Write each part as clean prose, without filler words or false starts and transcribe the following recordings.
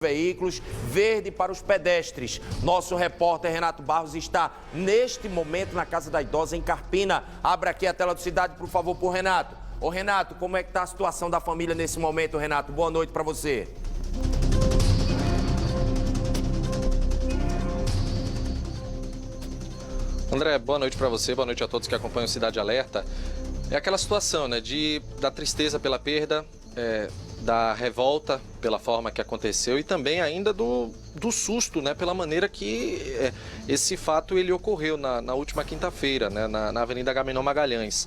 veículos, verde para os pedestres. Nosso repórter Renato Barros está neste momento na Casa da Idosa em Carpina. Abra aqui a tela do Cidade, por favor, por Renato. Ô Renato, como é que está a situação da família nesse momento, Renato? Boa noite para você. André, boa noite para você, boa noite a todos que acompanham o Cidade Alerta. É aquela situação, né, da tristeza pela perda, da revolta pela forma que aconteceu e também ainda do susto, né, pela maneira que esse fato ele ocorreu na última quinta-feira, né, na Avenida Agamenon Magalhães.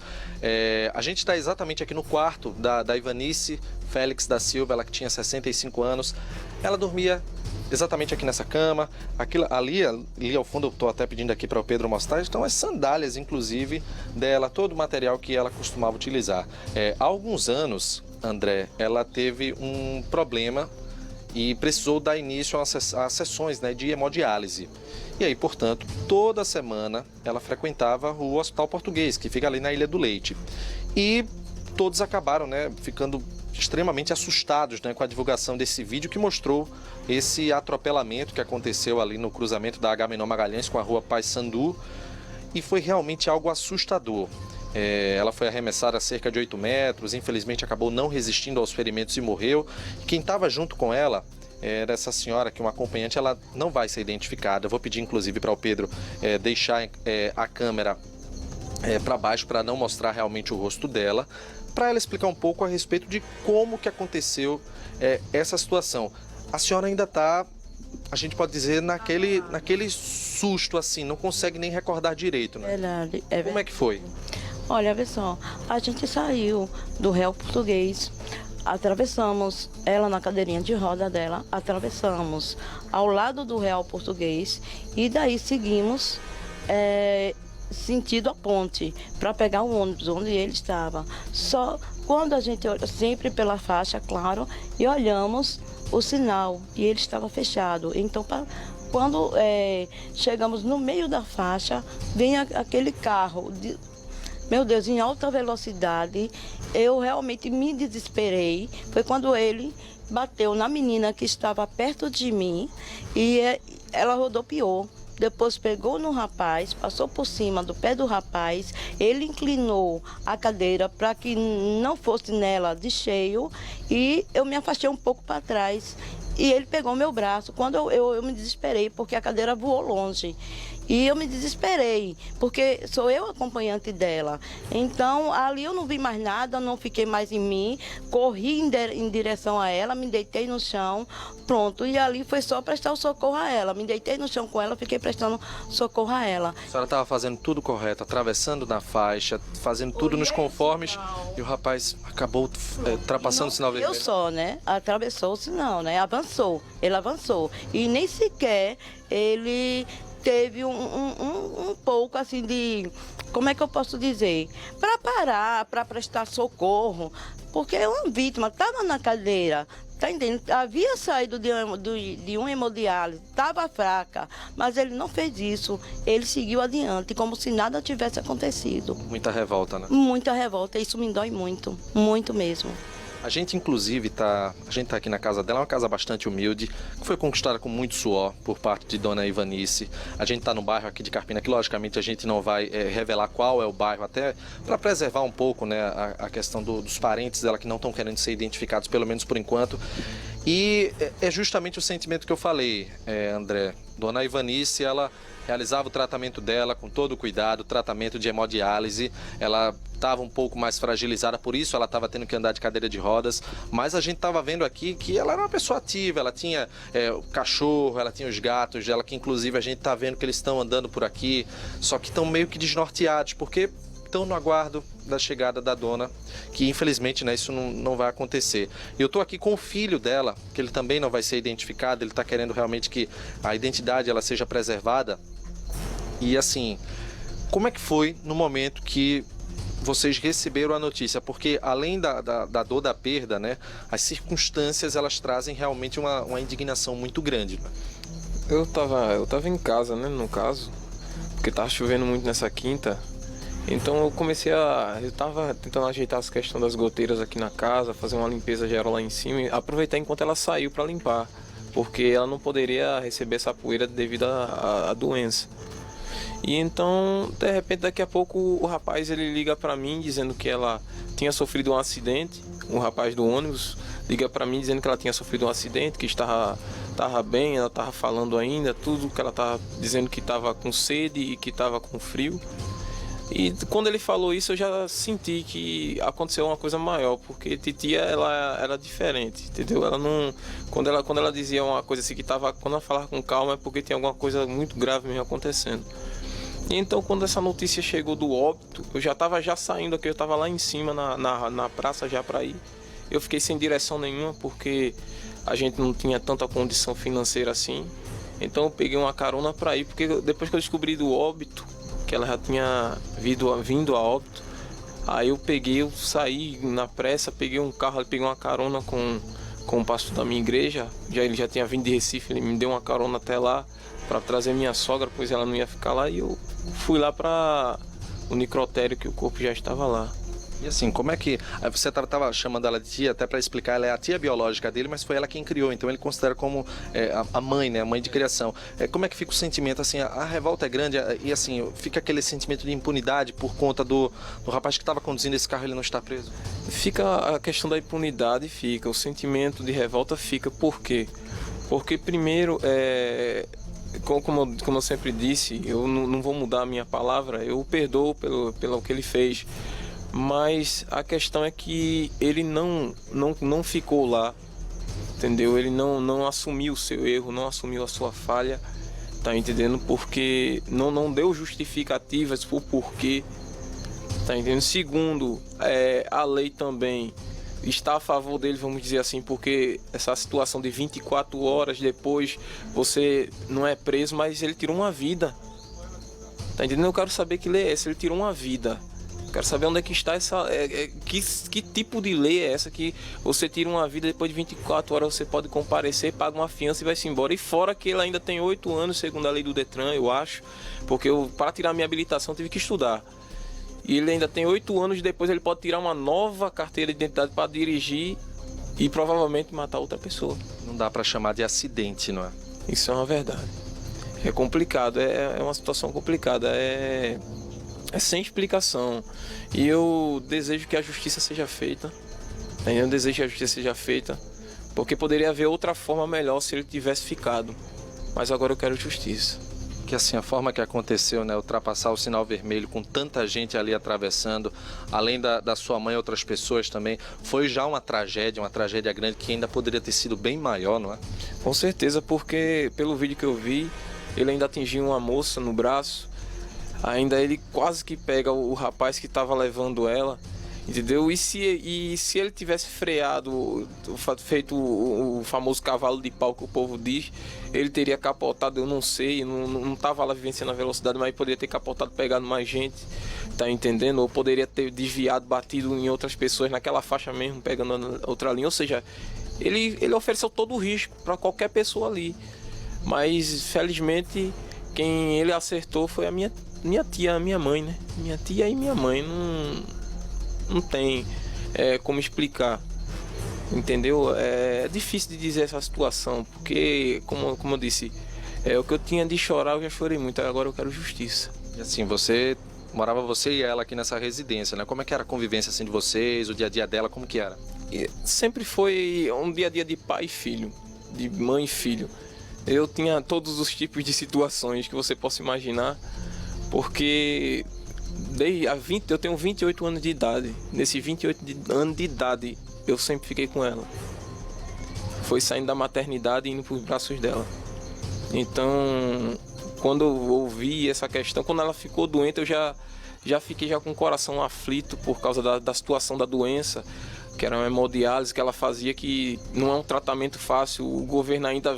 A gente está exatamente aqui no quarto da Ivanice Félix da Silva, ela que tinha 65 anos. Ela dormia exatamente aqui nessa cama. Ali ao fundo, eu estou até pedindo aqui para o Pedro mostrar, estão as sandálias, inclusive, dela, todo o material que ela costumava utilizar. Há alguns anos, André, ela teve um problema e precisou dar início a sessões, né, de hemodiálise. E aí, portanto, toda semana ela frequentava o Hospital Português, que fica ali na Ilha do Leite. E todos acabaram, né, ficando extremamente assustados, né, com a divulgação desse vídeo que mostrou esse atropelamento que aconteceu ali no cruzamento da Agamenon Magalhães com a rua Paissandu, e foi realmente algo assustador. Ela foi arremessada a cerca de 8 metros, infelizmente acabou não resistindo aos ferimentos e morreu. Quem estava junto com ela era essa senhora, que é uma acompanhante, ela não vai ser identificada. Eu vou pedir inclusive para o Pedro deixar a câmera para baixo para não mostrar realmente o rosto dela, para ela explicar um pouco a respeito de como que aconteceu essa situação. A senhora ainda está, a gente pode dizer, naquele susto, assim, não consegue nem recordar direito, né? Verdade, Como é que foi? Olha, vê só, a gente saiu do Real Português, atravessamos ela na cadeirinha de roda dela, atravessamos ao lado do Real Português e daí seguimos sentido a ponte para pegar o ônibus onde ele estava. Só quando a gente olha sempre pela faixa, claro, e olhamos o sinal e ele estava fechado. Então, quando chegamos no meio da faixa, vem aquele carro meu Deus, em alta velocidade. Eu realmente me desesperei. Foi quando ele bateu na menina que estava perto de mim e ela rodopiou. Depois pegou no rapaz, passou por cima do pé do rapaz. Ele inclinou a cadeira para que não fosse nela de cheio e eu me afastei um pouco para trás. E ele pegou meu braço. Quando eu me desesperei, porque a cadeira voou longe. E eu me desesperei, porque sou eu acompanhante dela. Então, ali eu não vi mais nada, não fiquei mais em mim. Corri em direção a ela, me deitei no chão, pronto. E ali foi só prestar o socorro a ela. Me deitei no chão com ela, fiquei prestando socorro a ela. A senhora estava fazendo tudo correto, atravessando na faixa, fazendo tudo nos conformes, e o rapaz acabou ultrapassando o sinal vermelho. Eu só, né? Atravessou o sinal, né? Avançou, ele avançou. E nem sequer ele teve um pouco assim de, como é que eu posso dizer, para parar, para prestar socorro, porque uma vítima estava na cadeira, tá entendendo? Havia saído de um hemodiálise, estava fraca, mas ele não fez isso, ele seguiu adiante, como se nada tivesse acontecido. Muita revolta, né? Muita revolta, isso me dói muito, muito mesmo. A gente, inclusive, tá aqui na casa dela, é uma casa bastante humilde, que foi conquistada com muito suor por parte de dona Ivanice. A gente está no bairro aqui de Carpina, que logicamente a gente não vai revelar qual é o bairro, até para preservar um pouco, né, a questão dos parentes dela que não estão querendo ser identificados, pelo menos por enquanto. E é justamente o sentimento que eu falei, André. Dona Ivanice, ela realizava o tratamento dela com todo o cuidado, tratamento de hemodiálise. Ela estava um pouco mais fragilizada, por isso ela estava tendo que andar de cadeira de rodas, mas a gente estava vendo aqui que ela era uma pessoa ativa, ela tinha o cachorro, ela tinha os gatos dela, que inclusive a gente está vendo que eles estão andando por aqui, só que estão meio que desnorteados, porque estão no aguardo da chegada da dona, que infelizmente, né, isso não vai acontecer. Eu estou aqui com o filho dela, que ele também não vai ser identificado, ele está querendo realmente que a identidade ela seja preservada. E assim, como é que foi no momento que vocês receberam a notícia? Porque além da dor da perda, né, as circunstâncias elas trazem realmente uma indignação muito grande, né? Eu tava em casa, né, no caso, porque tava chovendo muito nessa quinta. Então eu tava tentando ajeitar as questões das goteiras aqui na casa, fazer uma limpeza geral lá em cima e aproveitar enquanto ela saiu para limpar. porque ela não poderia receber essa poeira devido à doença. E então, de repente, daqui a pouco, o rapaz ele liga para mim dizendo que ela tinha sofrido um acidente. O rapaz do ônibus liga para mim dizendo que ela tinha sofrido um acidente, que estava bem, ela estava falando ainda, tudo que ela estava dizendo, que estava com sede e que estava com frio. E quando ele falou isso, eu já senti que aconteceu uma coisa maior, porque titia, ela era diferente, entendeu? Ela não, quando ela dizia uma coisa assim que estava, quando ela falava com calma, é porque tinha alguma coisa muito grave mesmo acontecendo. E então, quando essa notícia chegou do óbito, eu já estava saindo aqui, eu estava lá em cima na praça já para ir. Eu fiquei sem direção nenhuma, porque a gente não tinha tanta condição financeira assim. Então eu peguei uma carona para ir, porque depois que eu descobri do óbito, que ela já tinha vindo a óbito, aí eu saí na pressa, peguei um carro, peguei uma carona com o pastor da minha igreja. Ele já tinha vindo de Recife, ele me deu uma carona até lá para trazer minha sogra, pois ela não ia ficar lá, e eu fui lá para o necrotério, que o corpo já estava lá. E assim, como é que... Você estava chamando ela de tia, até para explicar, ela é a tia biológica dele, mas foi ela quem criou, então ele considera como a mãe, né, a mãe de criação. Como é que fica o sentimento, assim, a revolta é grande e assim, fica aquele sentimento de impunidade por conta do rapaz que estava conduzindo esse carro e ele não está preso? Fica a questão da impunidade, fica, o sentimento de revolta fica, por quê? Porque primeiro, como eu sempre disse, eu não vou mudar a minha palavra, eu o perdoo pelo que ele fez. Mas a questão é que ele não ficou lá, entendeu? Ele não assumiu o seu erro, não assumiu a sua falha, tá entendendo? Porque não deu justificativas por porquê, tá entendendo? Segundo, a lei também está a favor dele, vamos dizer assim, porque essa situação de 24 horas depois você não é preso, mas ele tirou uma vida, tá entendendo? Eu quero saber que lei é essa, ele tirou uma vida. Quero saber onde é que está essa... Que tipo de lei é essa que você tira uma vida, depois de 24 horas você pode comparecer, paga uma fiança e vai-se embora. E fora que ele ainda tem 8 anos, segundo a lei do Detran, eu acho. Porque para tirar minha habilitação eu tive que estudar. E ele ainda tem 8 anos, depois ele pode tirar uma nova carteira de identidade para dirigir e provavelmente matar outra pessoa. Não dá para chamar de acidente, não é? Isso é uma verdade. É complicado, é uma situação complicada, é sem explicação. E eu desejo que a justiça seja feita. Eu desejo que a justiça seja feita, porque poderia haver outra forma melhor se ele tivesse ficado. Mas agora eu quero justiça. Que assim, a forma que aconteceu, né, ultrapassar o sinal vermelho com tanta gente ali atravessando, além da sua mãe e outras pessoas também, foi já uma tragédia grande que ainda poderia ter sido bem maior, não é? Com certeza, porque pelo vídeo que eu vi, ele ainda atingiu uma moça no braço. Ainda ele quase que pega o rapaz que estava levando ela, entendeu? E se ele tivesse freado, feito o famoso cavalo de pau que o povo diz, ele teria capotado, eu não sei, não estava lá vivenciando a velocidade, mas poderia ter capotado, pegado mais gente, tá entendendo? Ou poderia ter desviado, batido em outras pessoas naquela faixa mesmo, pegando outra linha. Ou seja, ele ofereceu todo o risco para qualquer pessoa ali, mas felizmente quem ele acertou foi a minha tia, a minha mãe, né? Minha tia e minha mãe, não tem como explicar, entendeu? É difícil de dizer essa situação, porque, como eu disse, o que eu tinha de chorar eu já chorei muito, agora eu quero justiça. E assim, morava você e ela aqui nessa residência, né? Como é que era a convivência assim de vocês, o dia a dia dela, como que era? Sempre foi um dia a dia de pai e filho, de mãe e filho. Eu tinha todos os tipos de situações que você possa imaginar, porque eu tenho 28 anos de idade. Nesses 28 anos de idade, eu sempre fiquei com ela. Foi saindo da maternidade e indo para os braços dela. Então, quando eu ouvi essa questão, quando ela ficou doente, eu já fiquei com o coração aflito por causa da situação da doença, que era uma hemodiálise que ela fazia, que não é um tratamento fácil. O governo ainda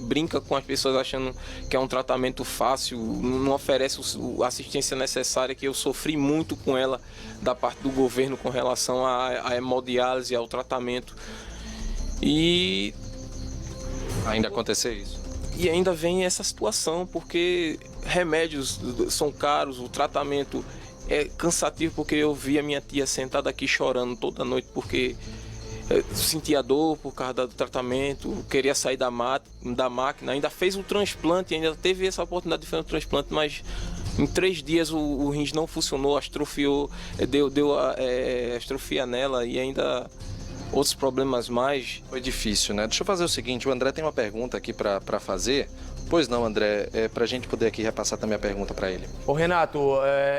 brinca com as pessoas achando que é um tratamento fácil, não oferece a assistência necessária, que eu sofri muito com ela da parte do governo com relação à hemodiálise, ao tratamento. E ainda acontecer isso? E ainda vem essa situação, porque remédios são caros, o tratamento é cansativo, porque eu vi a minha tia sentada aqui chorando toda noite, porque sentia dor por causa do tratamento, queria sair da máquina, ainda fez um transplante, ainda teve essa oportunidade de fazer um transplante, mas em 3 dias o rins não funcionou, atrofiou, deu atrofia nela e ainda outros problemas mais. Foi difícil, né? Deixa eu fazer o seguinte, o André tem uma pergunta aqui para fazer. Pois não, André, para a gente poder aqui repassar também a pergunta para ele. Ô Renato,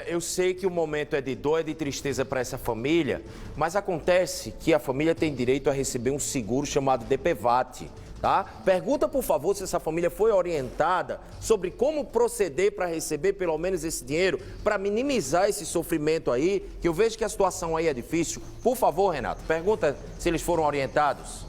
eu sei que o momento é de dor, é de tristeza para essa família, mas acontece que a família tem direito a receber um seguro chamado DPVAT, tá? Pergunta, por favor, se essa família foi orientada sobre como proceder para receber pelo menos esse dinheiro, para minimizar esse sofrimento aí, que eu vejo que a situação aí é difícil. Por favor, Renato, pergunta se eles foram orientados.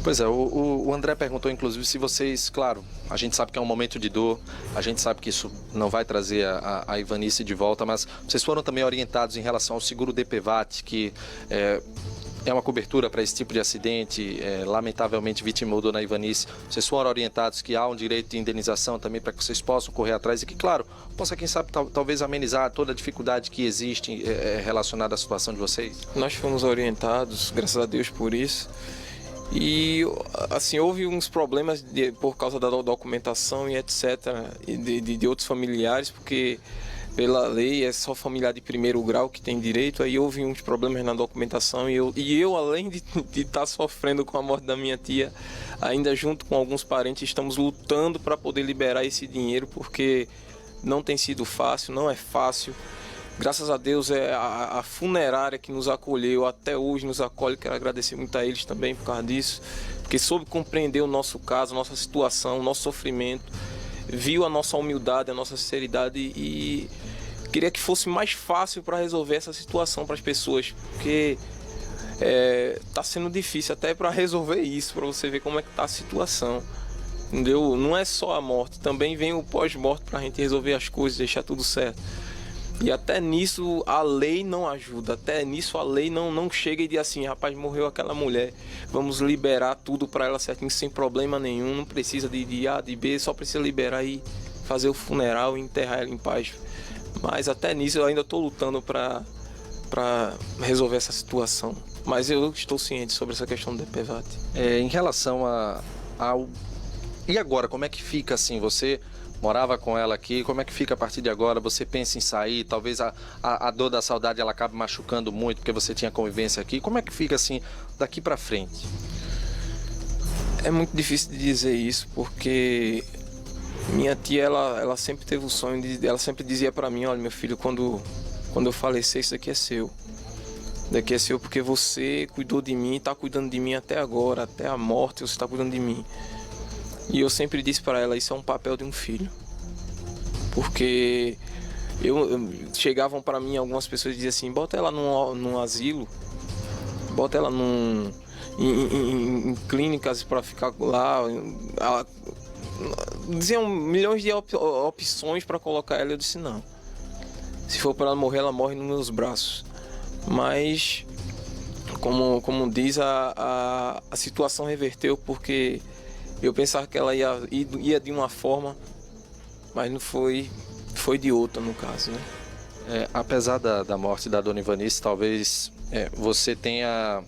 Pois é, o André perguntou, inclusive, se vocês, claro, a gente sabe que é um momento de dor, a gente sabe que isso não vai trazer a Ivanice de volta, mas vocês foram também orientados em relação ao seguro DPVAT, que é uma cobertura para esse tipo de acidente, lamentavelmente vitimou Dona Ivanice. Vocês foram orientados que há um direito de indenização também para que vocês possam correr atrás e que, claro, possa, quem sabe, talvez amenizar toda a dificuldade que existe relacionada à situação de vocês? Nós fomos orientados, graças a Deus por isso. E, assim, houve uns problemas por causa da documentação e etc, e de outros familiares, porque pela lei é só familiar de primeiro grau que tem direito, aí houve uns problemas na documentação e eu além de estar sofrendo com a morte da minha tia, ainda junto com alguns parentes estamos lutando para poder liberar esse dinheiro, porque não tem sido fácil, não é fácil. Graças a Deus é a funerária que nos acolheu, até hoje nos acolhe, quero agradecer muito a eles também por causa disso, porque soube compreender o nosso caso, a nossa situação, o nosso sofrimento, viu a nossa humildade, a nossa sinceridade e queria que fosse mais fácil para resolver essa situação para as pessoas, porque está sendo difícil até para resolver isso, para você ver como é que está a situação. Entendeu? Não é só a morte, também vem o pós-morte para a gente resolver as coisas, deixar tudo certo. E até nisso a lei não ajuda, até nisso a lei não chega e diz assim, rapaz, morreu aquela mulher, vamos liberar tudo para ela certinho, sem problema nenhum, não precisa de A, de B, só precisa liberar e fazer o funeral e enterrar ela em paz. Mas até nisso eu ainda estou lutando para resolver essa situação, mas eu estou ciente sobre essa questão do DPVAT. Em relação ao... E agora, como é que fica assim, você... morava com ela aqui, como é que fica a partir de agora? Você pensa em sair? Talvez a dor da saudade ela acabe machucando muito porque você tinha convivência aqui. Como é que fica assim daqui pra frente? É muito difícil de dizer isso porque minha tia ela sempre teve o sonho ela sempre dizia pra mim, olha meu filho, quando eu falecer isso daqui é seu. Daqui é seu porque você cuidou de mim, tá cuidando de mim até agora, até a morte você tá cuidando de mim. E eu sempre disse para ela, isso é um papel de um filho. Porque chegavam para mim algumas pessoas e diziam assim, bota ela num asilo, bota ela em clínicas para ficar lá. Diziam milhões de opções para colocar ela, eu disse não. Se for para ela morre nos meus braços. Mas, como diz, a situação reverteu porque... eu pensava que ela ia de uma forma, mas não foi de outra no caso, né? Apesar da morte da Dona Ivanice, talvez você tenha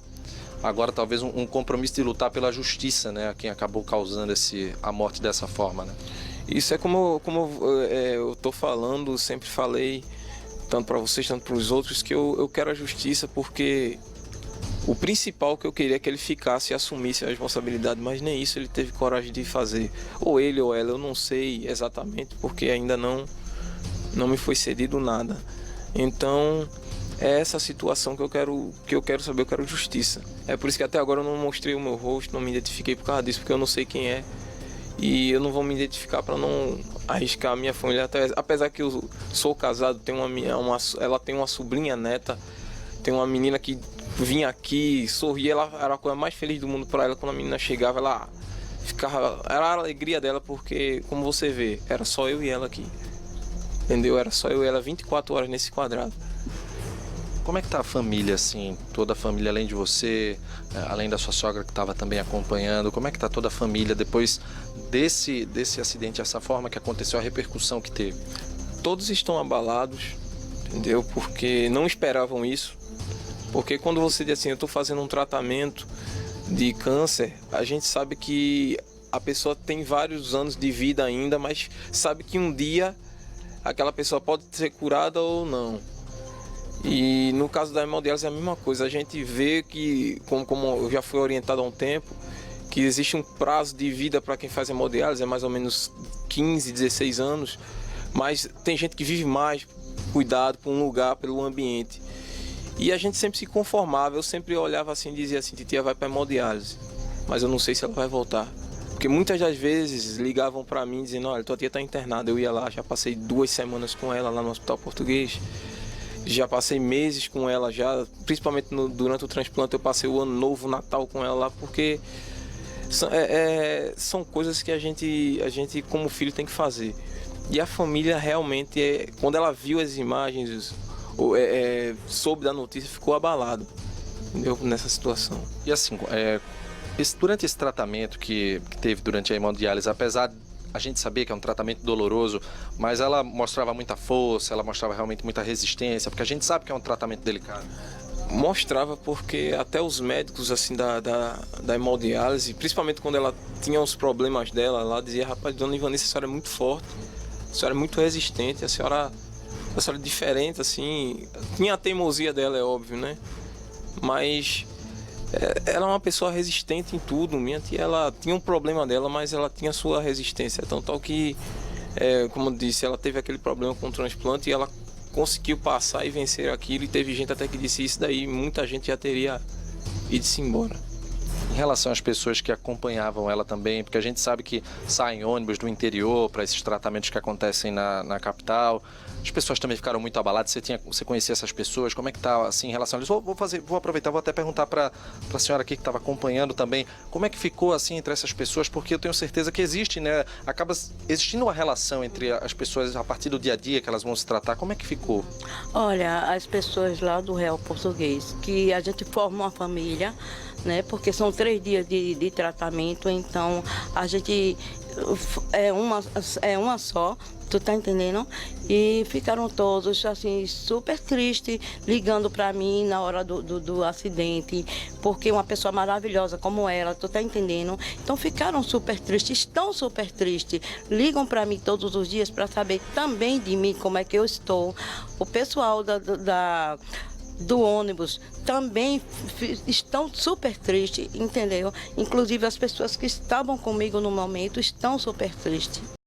agora talvez um compromisso de lutar pela justiça, né? A quem acabou causando a morte dessa forma, né? Isso é como eu estou falando, sempre falei, tanto para vocês, tanto para os outros, que eu quero a justiça porque... o principal que eu queria é que ele ficasse e assumisse a responsabilidade, mas nem isso ele teve coragem de fazer. Ou ele ou ela, eu não sei exatamente, porque ainda não me foi cedido nada. Então, é essa situação que eu quero saber, eu quero justiça. É por isso que até agora eu não mostrei o meu rosto, não me identifiquei por causa disso, porque eu não sei quem é. E eu não vou me identificar para não arriscar a minha família. Apesar que eu sou casado, ela tem uma sobrinha neta, tem uma menina que vinha aqui, sorria, ela era a coisa mais feliz do mundo para ela. Quando a menina chegava, ela ficava, era a alegria dela, porque como você vê, era só eu e ela aqui, entendeu? Era só eu e ela 24 horas nesse quadrado. Como é que tá a família, assim, toda a família, além de você, além da sua sogra que estava também acompanhando, como é que tá toda a família depois desse acidente, essa forma que aconteceu, a repercussão que teve? Todos estão abalados, entendeu? Porque não esperavam isso. Porque quando você diz assim, eu estou fazendo um tratamento de câncer, a gente sabe que a pessoa tem vários anos de vida ainda, mas sabe que um dia aquela pessoa pode ser curada ou não. E no caso da hemodiálise é a mesma coisa. A gente vê que, como eu já fui orientado há um tempo, que existe um prazo de vida para quem faz hemodiálise, é mais ou menos 15, 16 anos, mas tem gente que vive mais, cuidado por um lugar, pelo ambiente. E a gente sempre se conformava, eu sempre olhava assim e dizia assim, titia vai para hemodiálise, mas eu não sei se ela vai voltar. Porque muitas das vezes ligavam para mim dizendo, olha, tua tia está internada, eu ia lá, já passei 2 semanas com ela lá no Hospital Português, já passei meses com ela já, principalmente durante o transplante, eu passei o ano novo, o Natal com ela lá, porque são coisas que a gente como filho tem que fazer. E a família realmente, quando ela viu as imagens, soube da notícia, ficou abalado, entendeu? Nessa situação. E assim, durante esse tratamento que teve durante a hemodiálise, apesar a gente saber que é um tratamento doloroso, mas ela mostrava muita força, ela mostrava realmente muita resistência, porque a gente sabe que é um tratamento delicado. Mostrava porque até os médicos assim da hemodiálise, principalmente quando ela tinha os problemas dela, lá dizia, rapaz, dona Ivanice, a senhora é muito forte, a senhora é muito resistente, a senhora é diferente, assim, tinha a teimosia dela, é óbvio, né? Mas ela é uma pessoa resistente em tudo. Minha tia, ela tinha um problema dela, mas ela tinha sua resistência. Então, tal que, como eu disse, ela teve aquele problema com o transplante e ela conseguiu passar e vencer aquilo. E teve gente até que disse isso daí, muita gente já teria ido-se embora. Em relação às pessoas que acompanhavam ela também, porque a gente sabe que saem ônibus do interior para esses tratamentos que acontecem na capital, as pessoas também ficaram muito abaladas. Você conhecia essas pessoas? Como é que está assim, em relação a isso? Vou aproveitar, vou até perguntar para a senhora aqui que estava acompanhando também, como é que ficou assim entre essas pessoas, porque eu tenho certeza que existe, né? Acaba existindo uma relação entre as pessoas a partir do dia a dia que elas vão se tratar. Como é que ficou? Olha, as pessoas lá do Real Português, que a gente forma uma família, né? Porque são 3 dias de tratamento, então a gente é uma só, tu tá entendendo? E ficaram todos assim super tristes, ligando para mim na hora do acidente, porque uma pessoa maravilhosa como ela, tu tá entendendo? Então ficaram super tristes, estão super tristes, ligam para mim todos os dias para saber também de mim como é que eu estou. O pessoal do ônibus também estão super tristes, entendeu? Inclusive as pessoas que estavam comigo no momento estão super tristes.